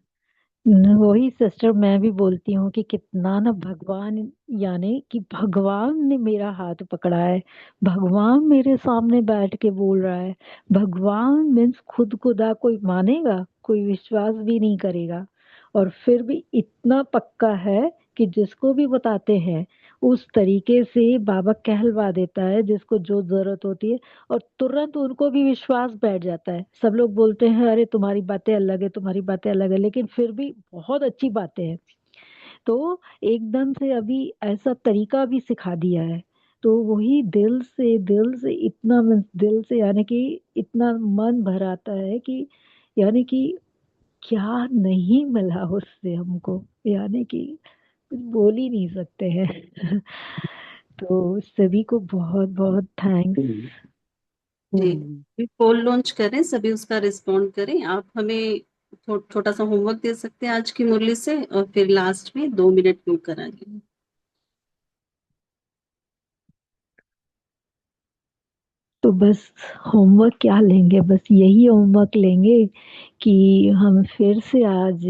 वही सिस्टर, मैं भी बोलती हूँ कि कितना ना भगवान, यानी कि भगवान ने मेरा हाथ पकड़ा है, भगवान मेरे सामने बैठ के बोल रहा है। भगवान मीन्स खुद खुदा, कोई मानेगा, कोई विश्वास भी नहीं करेगा, और फिर भी इतना पक्का है कि जिसको भी बताते हैं उस तरीके से बाबा कहलवा देता है, जिसको जो जरूरत होती है, और तुरंत उनको भी विश्वास बैठ जाता है। सब लोग बोलते हैं अरे तुम्हारी बातें अलग है, तुम्हारी बातें अलग है, लेकिन फिर भी बहुत अच्छी बातें हैं। तो एकदम से अभी ऐसा तरीका भी सिखा दिया है। तो वही दिल से इतना दिल से, यानी कि इतना मन भर आता है कि, यानी कि क्या नहीं मिला उससे हमको, यानी कि कुछ बोल ही नहीं सकते हैं। तो सभी को बहुत बहुत थैंक्स। जी, पोल लॉन्च करें, सभी उसका रिस्पॉन्ड करें। आप हमें छोटा सा होमवर्क दे सकते हैं आज की मुरली से, और फिर लास्ट में 2 मिनट योग कराएंगे। तो बस होमवर्क क्या लेंगे, बस यही होमवर्क लेंगे कि हम फिर से आज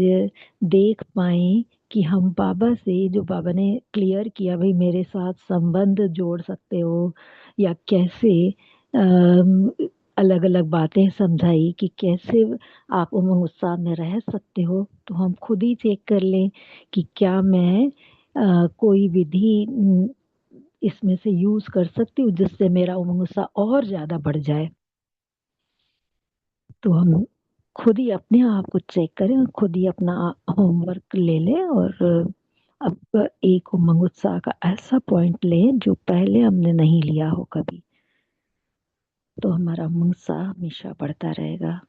देख पाए कि हम बाबा से, जो बाबा ने क्लियर किया भाई मेरे साथ संबंध जोड़ सकते हो, या कैसे अलग अलग बातें समझाई कि कैसे आप उमंग उत्साह में रह सकते हो, तो हम खुद ही चेक कर लें कि क्या मैं कोई विधि इसमें से यूज कर सकती हूँ जिससे मेरा उमंग उत्साह और ज्यादा बढ़ जाए। तो हम खुद ही अपने आप को चेक करें और खुद ही अपना होमवर्क ले लें, और अब एक उमंग उत्साह का ऐसा पॉइंट लें जो पहले हमने नहीं लिया हो कभी, तो हमारा उमंग उत्साह हमेशा बढ़ता रहेगा।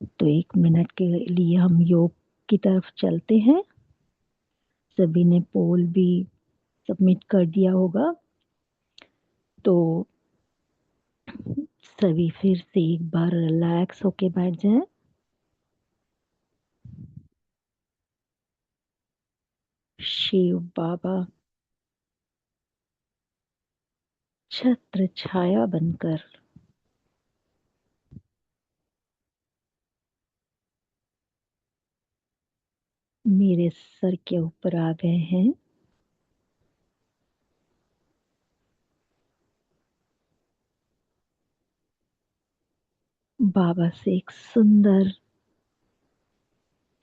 तो 1 मिनट के लिए हम योग की तरफ चलते हैं। सभी ने पोल भी सबमिट कर दिया होगा, तो सभी फिर से एक बार रिलैक्स होके बैठ जाएं। शिव बाबा छत्र छाया बनकर मेरे सर के ऊपर आ गए हैं। बाबा से एक सुंदर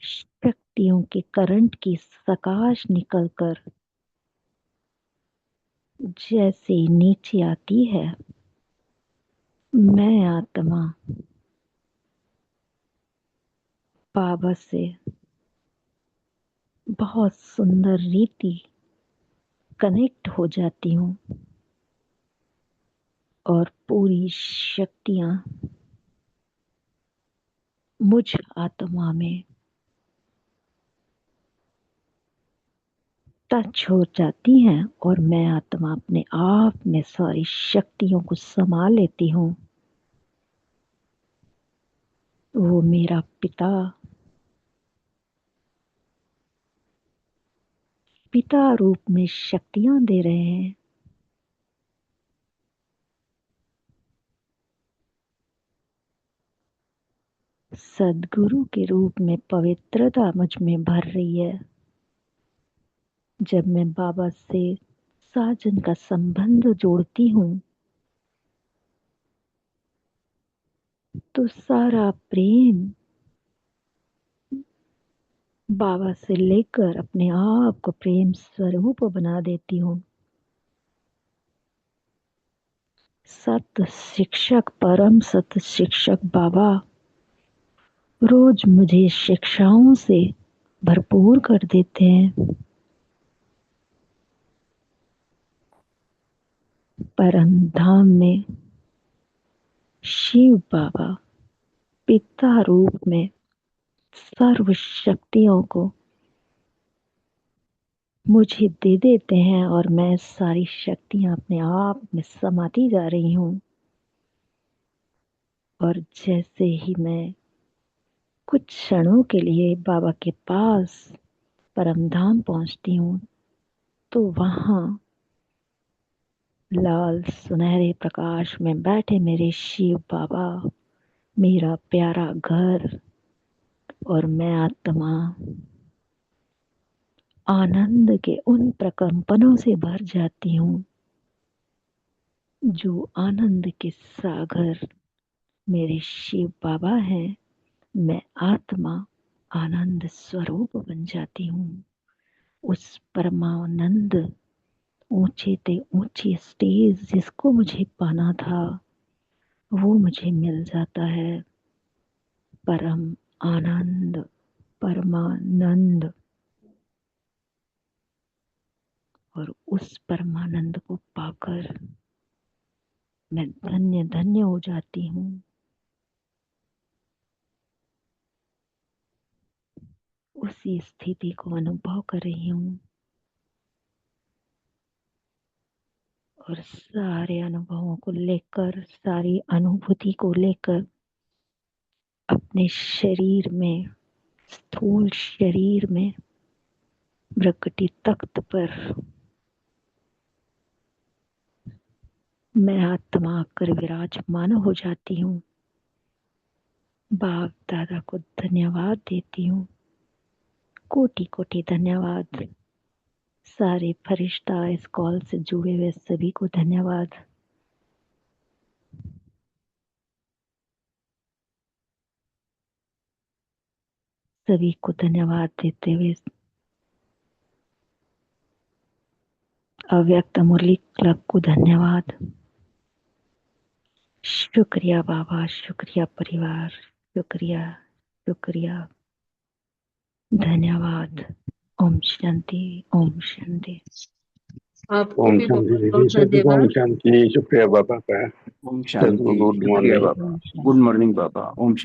शक्तियों के करंट की प्रकाश निकलकर जैसे नीचे आती है, मैं आत्मा बाबा से बहुत सुंदर रीति कनेक्ट हो जाती हूँ, और पूरी शक्तियां मुझ आत्मा में टच हो जाती हैं, और मैं आत्मा अपने आप में सारी शक्तियों को समा लेती हूँ। वो मेरा पिता पिता रूप में शक्तियां दे रहे हैं। सदगुरु के रूप में पवित्रता मुझ में भर रही है। जब मैं बाबा से साजन का संबंध जोड़ती हूँ, तो सारा प्रेम बाबा से लेकर अपने आप को प्रेम स्वरूप बना देती हूँ। सत शिक्षक, परम सत शिक्षक बाबा रोज मुझे शिक्षाओं से भरपूर कर देते हैं। परम धाम में शिव बाबा पिता रूप में सर्व शक्तियों को मुझे दे देते हैं, और मैं सारी शक्तियां अपने आप में समाती जा रही हूँ। और जैसे ही मैं कुछ क्षणों के लिए बाबा के पास परमधाम पहुंचती हूँ, तो वहां लाल सुनहरे प्रकाश में बैठे मेरे शिव बाबा, मेरा प्यारा घर, और मैं आत्मा आनंद के उन प्रकंपनों से भर जाती हूँ, जो आनंद के सागर मेरे शिव बाबा हैं। मैं आत्मा आनंद स्वरूप बन जाती हूँ। उस परमानंद ऊंचे ते ऊंची स्टेज जिसको मुझे पाना था, वो मुझे मिल जाता है। परम आनंद, परमानंद, और उस परमानंद को पाकर मैं धन्य धन्य हो जाती हूँ। उसी स्थिति को अनुभव कर रही हूँ, और सारे अनुभवों को लेकर, सारी अनुभूति को लेकर अपने शरीर में स्थूल शरीर में प्रकृति तख्त पर मैं आत्मा आकर विराजमान हो जाती हूँ। बाप दादा को धन्यवाद देती हूँ। कोटि कोटि धन्यवाद। सारे फरिश्ता इस कॉल से जुड़े हुए सभी को धन्यवाद। सभी को धन्यवाद देते हुए अव्यक्त मुरली क्लब को धन्यवाद। शुक्रिया बाबा, शुक्रिया परिवार, शुक्रिया शुक्रिया, धन्यवाद। ओम शांति, ओम शांति। आपको ओम भी शांति बहुत दीदी, बहुत सभी को ओम धन्यवाद। शांति। शुक्रिया बाबा का। ओम सबको शांति। गुड शुक्रिया मॉर्निंग। बाबा। गुड मॉर्निंग बाबा। ओम शांति।